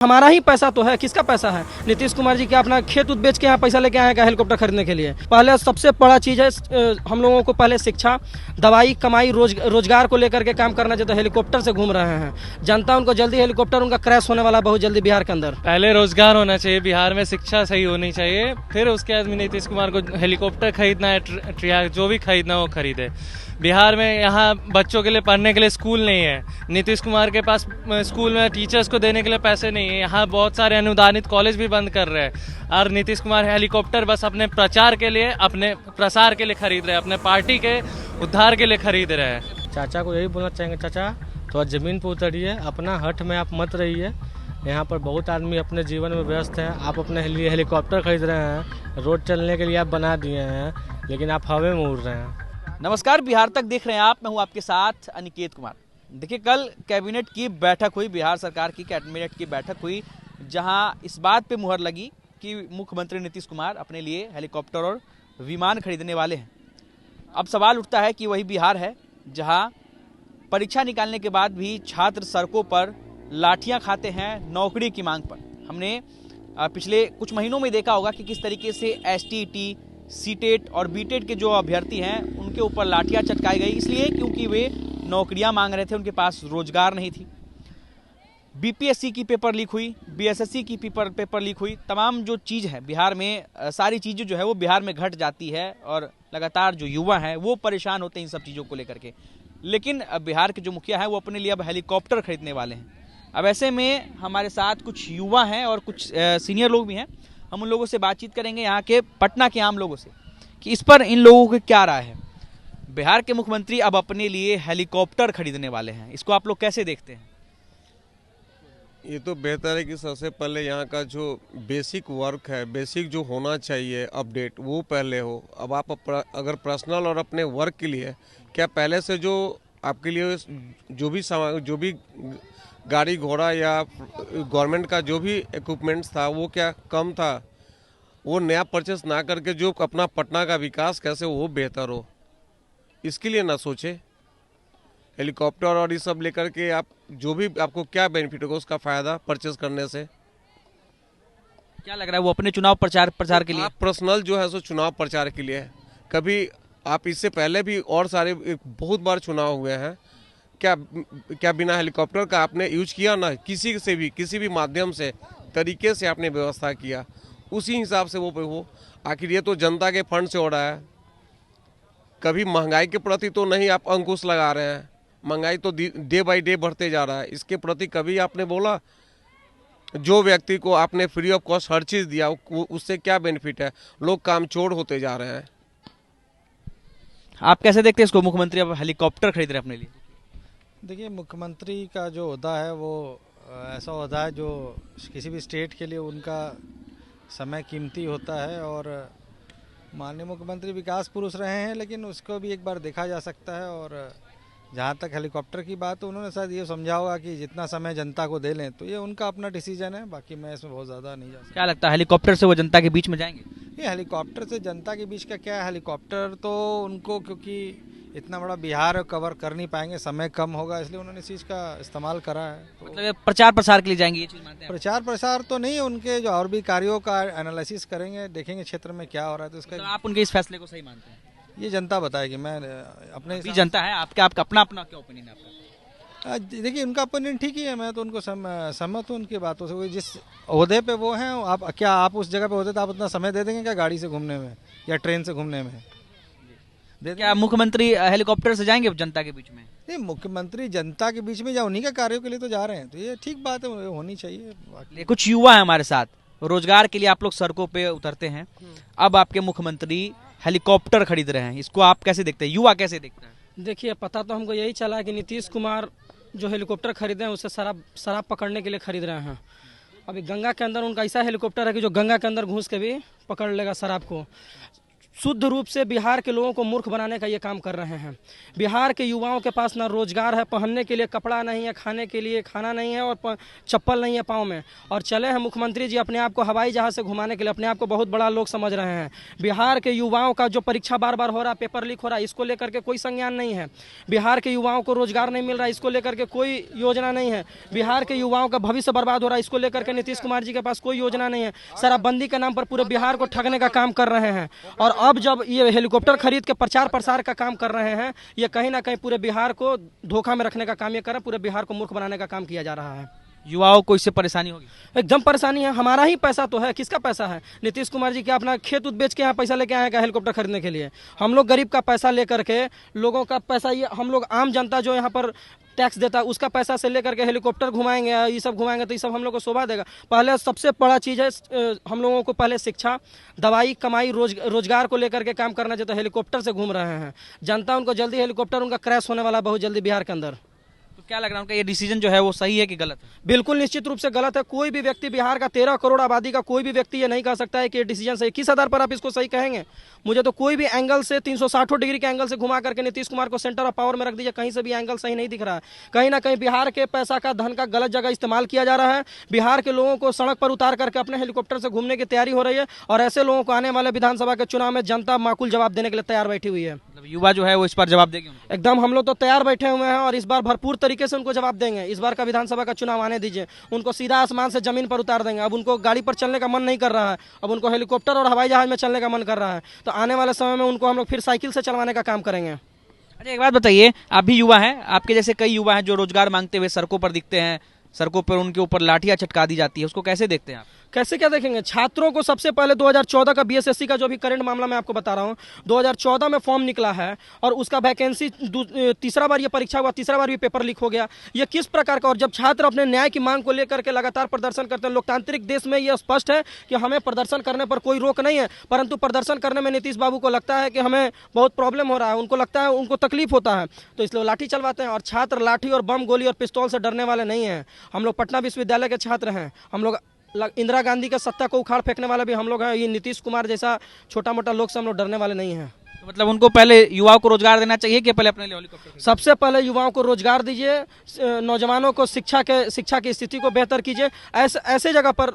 हमारा ही पैसा तो है, किसका पैसा है? नीतीश कुमार जी क्या अपना खेत उत बेच के यहाँ पैसा लेके आए हैं हेलीकॉप्टर खरीदने के लिए? पहले सबसे बड़ा चीज़ है हम लोगों को पहले शिक्षा, दवाई, कमाई, रोजगार को लेकर के काम करना चाहिए। तो हेलीकॉप्टर से घूम रहे हैं जनता, उनको जल्दी हेलीकॉप्टर उनका क्रैश होने वाला बहुत जल्दी बिहार के अंदर। पहले रोजगार होना चाहिए बिहार में, शिक्षा सही होनी चाहिए, फिर उसके बाद नीतीश कुमार को हेलीकॉप्टर खरीदना है, जो भी खरीदना हो खरीदे। बिहार में यहाँ बच्चों के लिए पढ़ने के लिए स्कूल नहीं है, नीतीश कुमार के पास स्कूल में टीचर्स को देने के लिए पैसे नहीं है। यहाँ बहुत सारे अनुदानित कॉलेज भी बंद कर रहे हैं और नीतीश कुमार हेलीकॉप्टर बस अपने प्रचार के लिए, अपने प्रसार के लिए खरीद रहे हैं, अपने पार्टी के उद्धार के लिए खरीद रहे हैं। चाचा को यही बोलना चाहेंगे, चाचा तो ज़मीन पर उतरिए, अपना हट में आप मत रहिए। यहाँ पर बहुत आदमी अपने जीवन में व्यस्त हैं, आप अपने लिए हेलीकॉप्टर खरीद रहे हैं, रोड चलने के लिए आप बना दिए हैं, लेकिन आप हवा में उड़ रहे हैं। नमस्कार, बिहार तक देख रहे हैं आप, मैं हूं आपके साथ अनिकेत कुमार। देखिए, कल कैबिनेट की बैठक हुई, बिहार सरकार की कैबिनेट की बैठक हुई, जहां इस बात पे मुहर लगी कि मुख्यमंत्री नीतीश कुमार अपने लिए हेलीकॉप्टर और विमान खरीदने वाले हैं। अब सवाल उठता है कि वही बिहार है जहां परीक्षा निकालने के बाद भी छात्र सड़कों पर लाठियां खाते हैं नौकरी की मांग पर। हमने पिछले कुछ महीनों में देखा होगा कि किस तरीके से एसटीईटी, सीटेट और बीटेट के जो अभ्यर्थी हैं उनके ऊपर लाठियां चटकाई गई, इसलिए क्योंकि वे नौकरियां मांग रहे थे, उनके पास रोजगार नहीं थी। बीपीएससी की पेपर लीक हुई, बीएसएससी की पेपर लीक हुई। तमाम जो चीज़ है बिहार में, सारी चीज़ें जो है वो बिहार में घट जाती है और लगातार जो युवा हैं वो परेशान होते हैं इन सब चीज़ों को लेकर के। लेकिन बिहार के जो मुखिया हैं वो अपने लिए अब हेलीकॉप्टर खरीदने वाले हैं। अब ऐसे में हमारे साथ कुछ युवा हैं और कुछ सीनियर लोग भी हैं। हम उन लोगों से बातचीत करेंगे, यहाँ के पटना के आम लोगों से, कि इस पर इन लोगों की क्या राय है। बिहार के मुख्यमंत्री अब अपने लिए हेलीकॉप्टर खरीदने वाले हैं, इसको आप लोग कैसे देखते हैं? ये तो बेहतर है कि सबसे पहले यहाँ का जो बेसिक वर्क है, बेसिक जो होना चाहिए अपडेट, वो पहले हो। अब आप अगर पर्सनल और अपने वर्क के लिए क्या पहले से जो आपके लिए जो भी सामान, जो भी गाड़ी घोड़ा या गवर्नमेंट का जो भी इक्विपमेंट्स था वो क्या कम था, वो नया परचेस ना करके जो अपना पटना का विकास कैसे वो बेहतर हो, इसके लिए ना सोचे। हेलीकॉप्टर और ये सब लेकर के आप जो भी आपको क्या बेनिफिट होगा उसका फ़ायदा परचेस करने से। क्या लग रहा है वो अपने चुनाव प्रचार के लिए? आप पर्सनल जो है सो चुनाव प्रचार के लिए। कभी आप इससे पहले भी और सारे बहुत बार चुनाव हुए हैं, क्या बिना हेलीकॉप्टर का आपने यूज किया ना? किसी भी माध्यम से तरीके से आपने व्यवस्था किया, उसी हिसाब से वो आखिर ये तो जनता के फंड से हो रहा है। कभी महंगाई के प्रति तो नहीं आप अंकुश लगा रहे हैं, महंगाई तो डे बाय डे बढ़ते जा रहा है। इसके प्रति कभी आपने बोला? जो व्यक्ति को आपने फ्री ऑफ कॉस्ट हर चीज़ दिया उससे क्या बेनिफिट है? लोग कामचोर होते जा रहे हैं। आप कैसे देखते हैं इसको? मुख्यमंत्री अब हेलीकॉप्टर खरीद रहे हैं अपने लिए। देखिए, मुख्यमंत्री का जो ओहदा है वो ऐसा ओहदा है जो किसी भी स्टेट के लिए उनका समय कीमती होता है, और माननीय मुख्यमंत्री विकास पुरुष रहे हैं, लेकिन उसको भी एक बार देखा जा सकता है। और जहाँ तक हेलीकॉप्टर की बात, तो उन्होंने शायद ये समझा होगा कि जितना समय जनता को दे लें, तो ये उनका अपना डिसीजन है। बाकी मैं इसमें बहुत ज़्यादा नहीं जा सकता। क्या लगता है हेलीकॉप्टर से वो जनता के बीच में जाएंगे? ये हेलीकॉप्टर से जनता के बीच का क्या है, हेलीकॉप्टर तो उनको, क्योंकि इतना बड़ा बिहार कवर कर नहीं पाएंगे, समय कम होगा, इसलिए उन्होंने इस चीज़ का इस्तेमाल करा है। मतलब ये प्रचार प्रसार के लिए जाएंगे, ये चीज़ मानते हैं? प्रचार प्रसार तो नहीं, उनके जो और भी कार्यों का एनालिसिस करेंगे, देखेंगे क्षेत्र में क्या हो रहा है, तो तो उसका आप उनके इस फैसले को सही मानते हैं? ये जनता बताएगी। मैं अपने अभी जनता है, आपका अपना क्या ओपिनियन है आपका? देखिए, उनका ओपिनियन ठीक ही है, मैं तो उनको सहमत हूँ उनकी बातों से। जिस ओहदे पे वो हैं, आप उस जगह पे होते तो आप उतना समय दे देंगे क्या गाड़ी से घूमने में या ट्रेन से घूमने में? क्या मुख्यमंत्री हेलीकॉप्टर से जाएंगे जनता के बीच में? नहीं, मुख्यमंत्री जनता के बीच में या उन्हीं के कार्यों के लिए तो जा रहे हैं, तो ये ठीक बात है, होनी चाहिए। कुछ युवा है हमारे साथ, रोजगार के लिए आप लोग सड़कों पे उतरते हैं, अब आपके मुख्यमंत्री हेलीकॉप्टर खरीद रहे हैं, इसको आप कैसे देखते हैं, युवा कैसे देखते हैं? देखिए, पता तो हमको यही चला कि नीतीश कुमार जो हेलीकॉप्टर खरीदे हैं उससे शराब पकड़ने के लिए खरीद रहे हैं। अभी गंगा के अंदर उनका ऐसा हेलीकॉप्टर है कि जो गंगा के अंदर घुस के भी पकड़ लेगा शराब को। शुद्ध रूप से बिहार के लोगों को मूर्ख बनाने का ये काम कर रहे हैं। बिहार के युवाओं के पास ना रोजगार है, पहनने के लिए कपड़ा नहीं है, खाने के लिए खाना नहीं है और चप्पल नहीं है पाँव में, और चले हैं मुख्यमंत्री जी अपने आप को हवाई जहाज से घुमाने के लिए। अपने आप को बहुत बड़ा लोग समझ रहे हैं। बिहार के युवाओं का जो परीक्षा बार बार हो रहा है, पेपर लीक हो रहा है, इसको लेकर के कोई संज्ञान नहीं है। बिहार के युवाओं को रोजगार नहीं मिल रहा है, इसको लेकर के कोई योजना नहीं है। बिहार के युवाओं का भविष्य बर्बाद हो रहा है, इसको लेकर के नीतीश कुमार जी के पास कोई योजना नहीं है। शराबबंदी के नाम पर पूरे बिहार को ठगने का काम कर रहे हैं। और अब जब ये हेलीकॉप्टर खरीद के प्रचार प्रसार का काम कर रहे हैं, ये कहीं ना कहीं पूरे बिहार को धोखा में रखने का काम ये कर रहे हैं। पूरे बिहार को मूर्ख बनाने का काम किया जा रहा है। युवाओं को इससे परेशानी होगी? एकदम परेशानी है। हमारा ही पैसा तो है, किसका पैसा है? नीतीश कुमार जी क्या अपना खेत उत बेच के यहाँ पैसा लेके आए हैं क्या हेलीकॉप्टर खरीदने के लिए? हम लोग गरीब का पैसा लेकर के, लोगों का पैसा, ये हम लोग आम जनता जो यहाँ पर टैक्स देता है उसका पैसा से लेकर के हेलीकॉप्टर घुमाएंगे, ये सब घुमाएंगे तो ये सब हम लोग को शोभा देगा? पहले सबसे बड़ा चीज़ है हम लोगों को पहले शिक्षा, दवाई, कमाई, रोजगार को लेकर के काम करना चाहिए। तो हेलीकॉप्टर से घूम रहे हैं जनता, उनको जल्दी हेलीकॉप्टर उनका क्रैश होने वाला बहुत जल्दी बिहार के अंदर। तो क्या लग रहा है उनका ये डिसीजन जो है वो सही है कि गलत है? बिल्कुल निश्चित रूप से गलत है। कोई भी व्यक्ति, बिहार का 13 करोड़ आबादी का कोई भी व्यक्ति ये नहीं कह सकता है कि ये डिसीजन सही। किस आधार पर आप इसको सही कहेंगे? मुझे तो कोई भी एंगल से 360 डिग्री के एंगल से घुमा करके नीतीश कुमार को सेंटर ऑफ पावर में रख दीजिए, कहीं से भी एंगल सही नहीं दिख रहा है। कहीं ना कहीं बिहार के पैसा का, धन का गलत जगह इस्तेमाल किया जा रहा है। बिहार के लोगों को सड़क पर उतार करके अपने हेलीकॉप्टर से घूमने की तैयारी हो रही है, और ऐसे लोगों को आने वाले विधानसभा के चुनाव में जनता माकूल जवाब देने के लिए तैयार बैठी हुई है। मतलब युवा जो है वो इस पर जवाब देंगे उनको? एकदम, हम लोग तो तैयार बैठे हुए हैं और इस बार भरपूर तरीके से उनको जवाब देंगे। इस बार का विधानसभा का चुनाव आने दीजिए, उनको सीधा आसमान से जमीन पर उतार देंगे। अब उनको गाड़ी पर चलने का मन नहीं कर रहा है, अब उनको हेलीकॉप्टर और हवाई जहाज में चलने का मन कर रहा है। तो आने वाले समय में उनको हम लोग फिर साइकिल से चलवाने का काम करेंगे। अच्छा, एक बात बताइए, आप भी युवा हैं, आपके जैसे कई युवा हैं जो रोजगार मांगते हुए सड़कों पर दिखते हैं, सड़कों पर उनके ऊपर लाठियां चटका दी जाती है, उसको कैसे देखते हैं आप? कैसे क्या देखेंगे? छात्रों को सबसे पहले 2014 का बीएसएससी का जो भी करंट मामला मैं आपको बता रहा हूँ, 2014 में फॉर्म निकला है और उसका वैकेंसी तीसरा बार ये परीक्षा हुआ, तीसरा बार भी पेपर लीक हो गया। ये किस प्रकार का? और जब छात्र अपने न्याय की मांग को लेकर के लगातार प्रदर्शन करते हैं, लोकतांत्रिक देश में ये स्पष्ट है कि हमें प्रदर्शन करने पर कोई रोक नहीं है, परंतु प्रदर्शन करने में नीतीश बाबू को लगता है कि हमें बहुत प्रॉब्लम हो रहा है, उनको लगता है, उनको तकलीफ होता है, तो इसलिए लाठी चलवाते हैं। और छात्र लाठी और बम, गोली और पिस्तौल से डरने वाले नहीं हैं। हम लोग पटना विश्वविद्यालय के छात्र हैं, हम लोग इंदिरा गांधी का सत्ता को उखाड़ फेंकने वाले भी हम लोग हैं। ये नीतीश कुमार जैसा छोटा मोटा लोग से हम लोग डरने वाले नहीं हैं। तो मतलब उनको पहले युवाओं को रोजगार देना चाहिए कि पहले अपने लिए हेलीकॉप्टर? सबसे पहले युवाओं को रोजगार दीजिए, नौजवानों को शिक्षा की स्थिति को बेहतर कीजिए। ऐसे जगह पर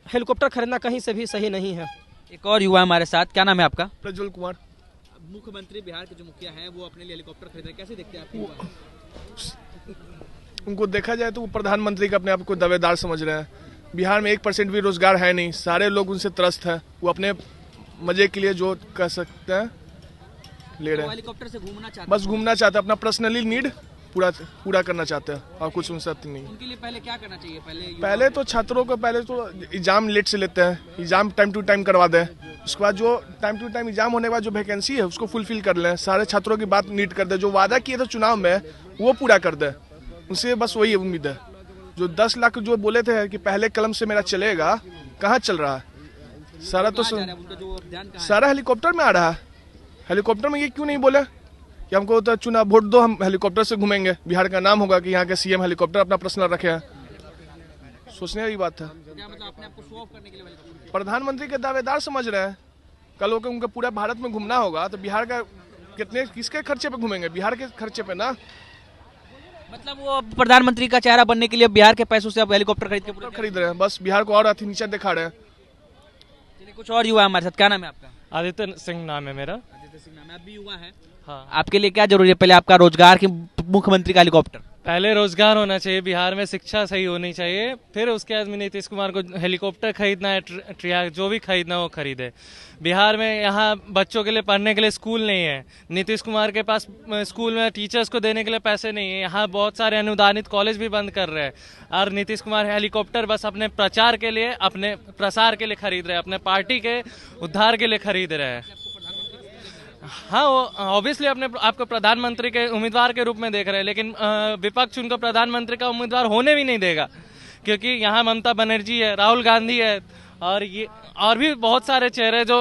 हेलीकॉप्टर खरीदना कहीं से भी सही नहीं है। एक और युवा हमारे साथ, क्या नाम है आपका? प्रज्वल कुमार। मुख्यमंत्री बिहार के जो मुखिया हैं वो अपने लिए हेलीकॉप्टर खरीद रहे हैं, कैसे देखते हैं आप? उनको देखा जाए तो वो प्रधानमंत्री का अपने आप को दावेदार समझ रहे हैं। बिहार में 1% भी रोजगार है नहीं, सारे लोग उनसे त्रस्त हैं। वो अपने मजे के लिए जो कर सकते हैं ले रहे हैं। हेलीकॉप्टर से घूमना चाहते हैं, बस घूमना चाहते हैं, अपना पर्सनली नीड पूरा करना चाहते हैं और कुछ उनसे नहीं। उनके लिए पहले क्या करना चाहिए? पहले तो छात्रों को पहले तो एग्जाम लेट से लेते हैं, एग्जाम टाइम टू टाइम करवा दें। उसके बाद जो टाइम टू टाइम एग्जाम होने के बाद जो वैकेंसी है उसको फुलफिल कर लें। सारे छात्रों की बात नीट कर दे, जो वादा किए थे चुनाव में वो पूरा कर दे। उनसे बस वही उम्मीद है। जो 10 लाख जो बोले थे कि पहले कलम से मेरा चलेगा, कहाँ चल रहा है? सारा तो सारा हेलीकॉप्टर में आ रहा है। हेलीकॉप्टर में ये क्यों नहीं बोले कि हमको तो चुनाव वोट दो, हम हेलीकॉप्टर से घूमेंगे, बिहार का नाम होगा कि यहाँ के सीएम हेलीकॉप्टर अपना पर्सनल रखे हैं। सोचने वाली बात है। प्रधानमंत्री के दावेदार समझ रहे हैं। कल होकर उनको पूरा भारत में घूमना होगा तो बिहार का किसके खर्चे पे घूमेंगे? बिहार के खर्चे पे ना। मतलब वो प्रधानमंत्री का चेहरा बनने के लिए बिहार के पैसों से अब हेलीकॉप्टर खरीद रहे हैं, बस बिहार को और अति नीचा दिखा रहे हैं। चलिए, कुछ और युवा हमारे साथ, क्या नाम है आपका? आदित्य सिंह नाम है मेरा। आदित्य सिंह नाम है, आप भी युवा हैं? हाँ। आपके लिए क्या जरूरी है? पहले आपका रोजगार कि मुख्यमंत्री का हेलीकॉप्टर? पहले रोजगार होना चाहिए, बिहार में शिक्षा सही होनी चाहिए, फिर उसके बाद में नीतीश कुमार को हेलीकॉप्टर खरीदना है, ट्रिया जो भी खरीदना है वो खरीदे। बिहार में यहाँ बच्चों के लिए पढ़ने के लिए स्कूल नहीं है, नीतीश कुमार के पास स्कूल में टीचर्स को देने के लिए पैसे नहीं है। यहाँ बहुत सारे अनुदानित कॉलेज भी बंद कर रहे हैं और नीतीश कुमार हेलीकॉप्टर बस अपने प्रचार के लिए, अपने प्रसार के लिए खरीद रहे हैं, अपने पार्टी के उद्धार के लिए खरीद रहे हैं। हाँ, वो ऑब्वियसली अपने आपको प्रधानमंत्री के उम्मीदवार के रूप में देख रहे हैं, लेकिन विपक्ष उनको प्रधानमंत्री का उम्मीदवार होने भी नहीं देगा, क्योंकि यहाँ ममता बनर्जी है, राहुल गांधी है और ये और भी बहुत सारे चेहरे जो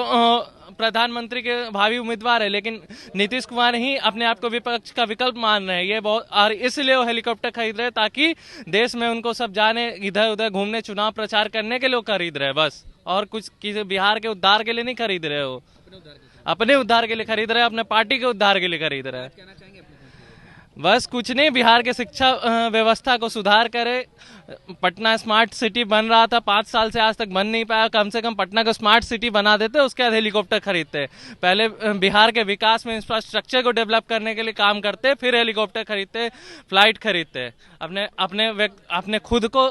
प्रधानमंत्री के भावी उम्मीदवार है, लेकिन नीतीश कुमार ही अपने आप को विपक्ष का विकल्प मान रहे हैं। ये बहुत, और इसलिए वो हेलीकॉप्टर खरीद रहे हैं ताकि देश में उनको सब जाने, इधर उधर घूमने, चुनाव प्रचार करने के लिए खरीद रहे हैं बस, और कुछ बिहार के उद्धार के लिए नहीं खरीद रहे हो, अपने उद्धार के लिए खरीद रहे हैं, अपने पार्टी के उद्धार के लिए खरीद रहे हैं। बस कुछ नहीं, बिहार के शिक्षा व्यवस्था को सुधार करे। पटना स्मार्ट सिटी बन रहा था 5 साल से, आज तक बन नहीं पाया। कम से कम पटना को स्मार्ट सिटी बना देते, उसके बाद हेलीकॉप्टर खरीदते। पहले बिहार के विकास में इंफ्रास्ट्रक्चर को डेवलप करने के लिए काम करते, फिर हेलीकॉप्टर खरीदते, फ्लाइट खरीदते। अपने खुद को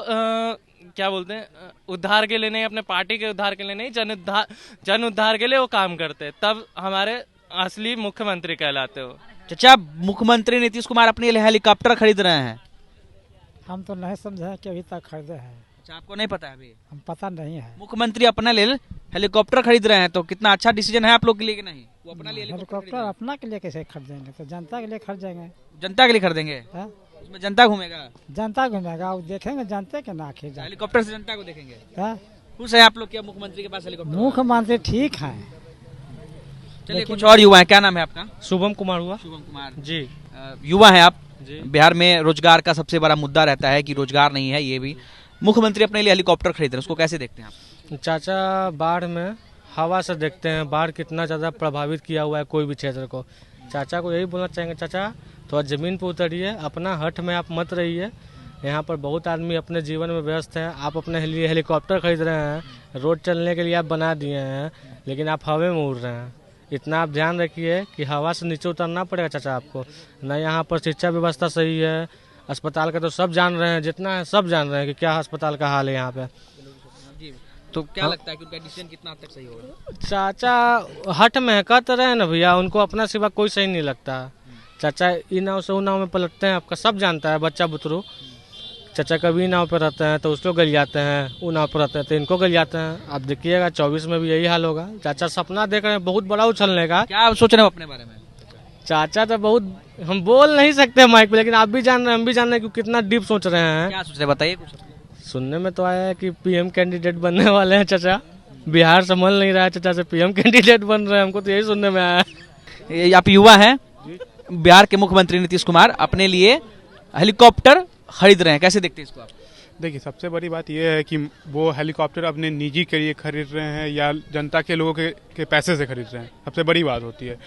क्या बोलते हैं, उद्धार के लिए नहीं, अपने पार्टी के उद्धार के लिए नहीं, जन उद्धार के लिए वो काम करते। तब हमारे असली मुख्यमंत्री कहलाते हो। चाचा, मुख्यमंत्री नीतीश कुमार अपने लिए हेलीकॉप्टर खरीद रहे हैं। हम तो नहीं समझे कि अभी तक खरीदे हैं। अच्छा, आपको नहीं पता है अभी? हम पता नहीं है। मुख्यमंत्री अपने लिए हेलीकॉप्टर खरीद रहे हैं, तो कितना अच्छा डिसीजन है आप लोग के लिए कि नहीं? वो अपना लिए हेलीकॉप्टर अपना के लिए कैसे खरीदेंगे? तो जनता के लिए खरीदेंगे। जनता के लिए खरीदेंगे? हाँ? उसमें जनता घूमेगा, जनता घूमेगा, वो देखेंगे जनता के ना खरीदा। हेलीकॉप्टर से जनता को देखेंगे। हाँ? खुश है आप लोग क्या मुख्यमंत्री के पास हेलीकॉप्टर? मुख्यमंत्री ठीक है। चलिए, कुछ और युवा है। क्या नाम है आपका? शुभम कुमार हुआ शुभम कुमार जी। युवा है आप जी। बिहार में रोजगार का सबसे बड़ा मुद्दा रहता है कि रोजगार नहीं है। ये भी मुख्यमंत्री अपने लिए हेलीकॉप्टर खरीद रहे हैं, उसको कैसे देखते हैं आप? चाचा, बाढ़ में हवा से देखते हैं, बाढ़ कितना ज़्यादा प्रभावित किया हुआ है कोई भी क्षेत्र को। चाचा को यही बोलना चाहेंगे, चाचा थोड़ा ज़मीन पर उतरिए, अपना हट में आप मत रहिए। यहाँ पर बहुत आदमी अपने जीवन में व्यस्त हैं, आप अपने लिए हेलीकॉप्टर खरीद रहे हैं, रोड चलने के लिए आप बना दिए हैं, लेकिन आप हवा में उड़ रहे हैं। इतना आप ध्यान रखिए कि हवा से नीचे उतरना पड़ेगा चाचा आपको। न यहाँ पर शिक्षा व्यवस्था सही है, अस्पताल का तो सब जान रहे हैं, जितना है सब जान रहे हैं कि क्या अस्पताल का हाल है यहाँ पे। तो क्या लगता है कि उनका डिसीजन कितना हद तक सही होगा? चाचा हट में कहते रहे ना भैया, उनको अपना सिवा कोई सही नहीं लगता। चाचा ई नाव से उ नाव में पलटते हैं, आपका सब जानता है, बच्चा बुतरू। चाचा कभी नाव पर रहते हैं तो उसको गल जाते हैं, वो नाव पर रहते हैं तो इनको गल जाते हैं। आप देखिएगा 24 में भी यही हाल होगा। चाचा सपना देख रहे हैं बहुत बड़ा उछलने का। क्या आप सोच रहे हो अपने बारे में? चाचा तो बहुत, हम बोल नहीं सकते माइक पे, लेकिन आप भी जान रहे हैं, हम भी जान रहे हैं कि कितना डीप सोच रहे हैं। क्या सोच रहे हैं बताइए कुछ। सुनने में तो आया है कि पीएम कैंडिडेट बनने वाले हैं चाचा। बिहार संभल नहीं रहा है, चाचा से पीएम कैंडिडेट बन रहे हैं, हमको तो यही सुनने में आया है। आप युवा हैं, बिहार के मुख्यमंत्री नीतीश कुमार अपने लिए हेलीकॉप्टर खरीद रहे हैं, कैसे देखते हैं इसको आप? देखिए, सबसे बड़ी बात यह है कि वो हेलीकॉप्टर अपने निजी के लिए खरीद रहे हैं या जनता के लोगों के पैसे से खरीद रहे हैं, सबसे बड़ी बात होती है।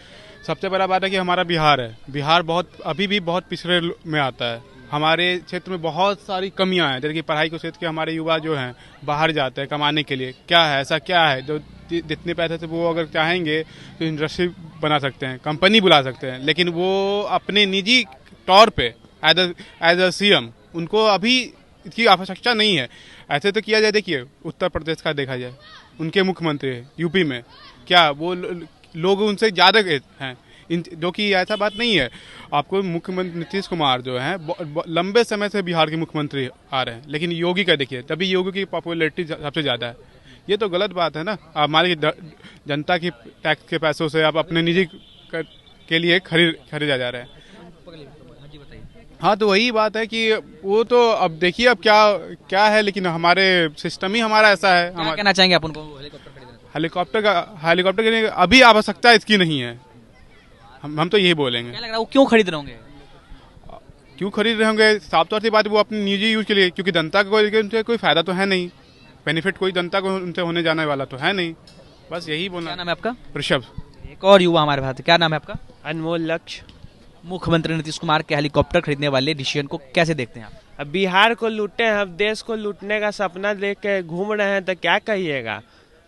सबसे बड़ा बात है कि हमारा बिहार है, बिहार बहुत अभी भी बहुत पिछड़े में आता है। हमारे क्षेत्र में बहुत सारी कमियां हैं, जैसे कि पढ़ाई को क्षेत्र के हमारे युवा जो हैं बाहर जाते हैं कमाने के लिए। क्या है, ऐसा क्या है जो जितने पैसे से वो अगर चाहेंगे तो इंडस्ट्री बना सकते हैं, कंपनी बुला सकते हैं, लेकिन वो अपने निजी तौर पे एज अ सीएम उनको अभी इसकी आवश्यकता नहीं है। ऐसे तो किया जाए, देखिए उत्तर प्रदेश का देखा जाए, उनके मुख्यमंत्री यूपी में, क्या वो लोग उनसे ज़्यादा हैं, जो कि ऐसा बात नहीं है। आपको मुख्यमंत्री नीतीश कुमार जो हैं लंबे समय से बिहार के मुख्यमंत्री आ रहे हैं, लेकिन योगी का देखिए, तभी योगी की पॉपुलैरिटी सबसे ज़्यादा है। ये तो गलत बात है ना। हमारी जनता की टैक्स के पैसों से आप अपने निजी के लिए खरीदा जा रहा है। हाँ, तो वही बात है कि वो तो अब देखिए अब क्या है, लेकिन हमारे सिस्टम ही हमारा ऐसा है। क्या कहना चाहेंगे आप उनको हेलीकॉप्टर के लिए अभी आवश्यकता इसकी नहीं है, हम तो यही बोलेंगे। क्या लग रहा है वो क्यों खरीद रहे होंगे? क्यों खरीद रहे होंगे, साफ तौर से बात, वो अपने निजी यूज के लिए, क्योंकि जनता को उनसे कोई फायदा तो है नहीं, बेनिफिट कोई जनता को उनसे होने जाने वाला तो है नहीं। बस यही बोलना। क्या नाम है आपका? ऋषभ। एक और युवा हमारे पास, क्या नाम है आपका? अनमोल लक्ष्य। मुख्यमंत्री नीतीश कुमार के हेलीकॉप्टर खरीदने वाले डिसीजन को कैसे देखते हैं आप? अब बिहार को लूटे हैं, अब देश को लूटने का सपना देख के घूम रहे हैं, तो क्या कहिएगा।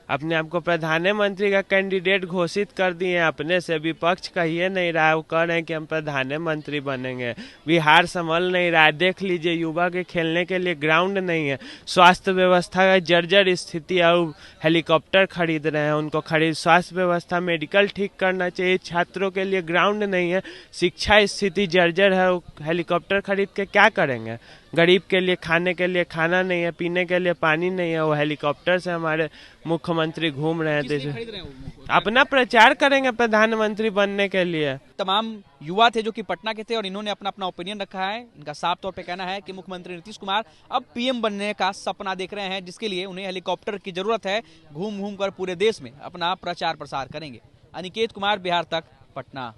अपने आप को प्रधानमंत्री का कैंडिडेट घोषित कर दिए, अपने से विपक्ष कहिए नहीं रहा है, वो कह रहे हैं कि हम प्रधानमंत्री बनेंगे। बिहार संभल नहीं रहा है, देख लीजिए युवा के खेलने के लिए ग्राउंड नहीं है, स्वास्थ्य व्यवस्था का जर्जर स्थिति है, और हेलीकॉप्टर खरीद रहे हैं उनको स्वास्थ्य व्यवस्था मेडिकल ठीक करना चाहिए, छात्रों के लिए ग्राउंड नहीं है, शिक्षा स्थिति जर्जर है, हेलीकॉप्टर खरीद के क्या करेंगे। गरीब के लिए खाने के लिए खाना नहीं है, पीने के लिए पानी नहीं है, वो हेलीकॉप्टर से हमारे मुख्यमंत्री घूम रहे हैं, अपना प्रचार करेंगे प्रधानमंत्री बनने के लिए। तमाम युवा थे जो कि पटना के थे और इन्होंने अपना अपना ओपिनियन रखा है। इनका साफ तौर पे कहना है कि मुख्यमंत्री नीतीश कुमार अब पीएम बनने का सपना देख रहे हैं, जिसके लिए उन्हें हेलीकॉप्टर की जरूरत है। घूम घूम कर पूरे देश में अपना प्रचार प्रसार करेंगे। अनिकेत कुमार, बिहार तक, पटना।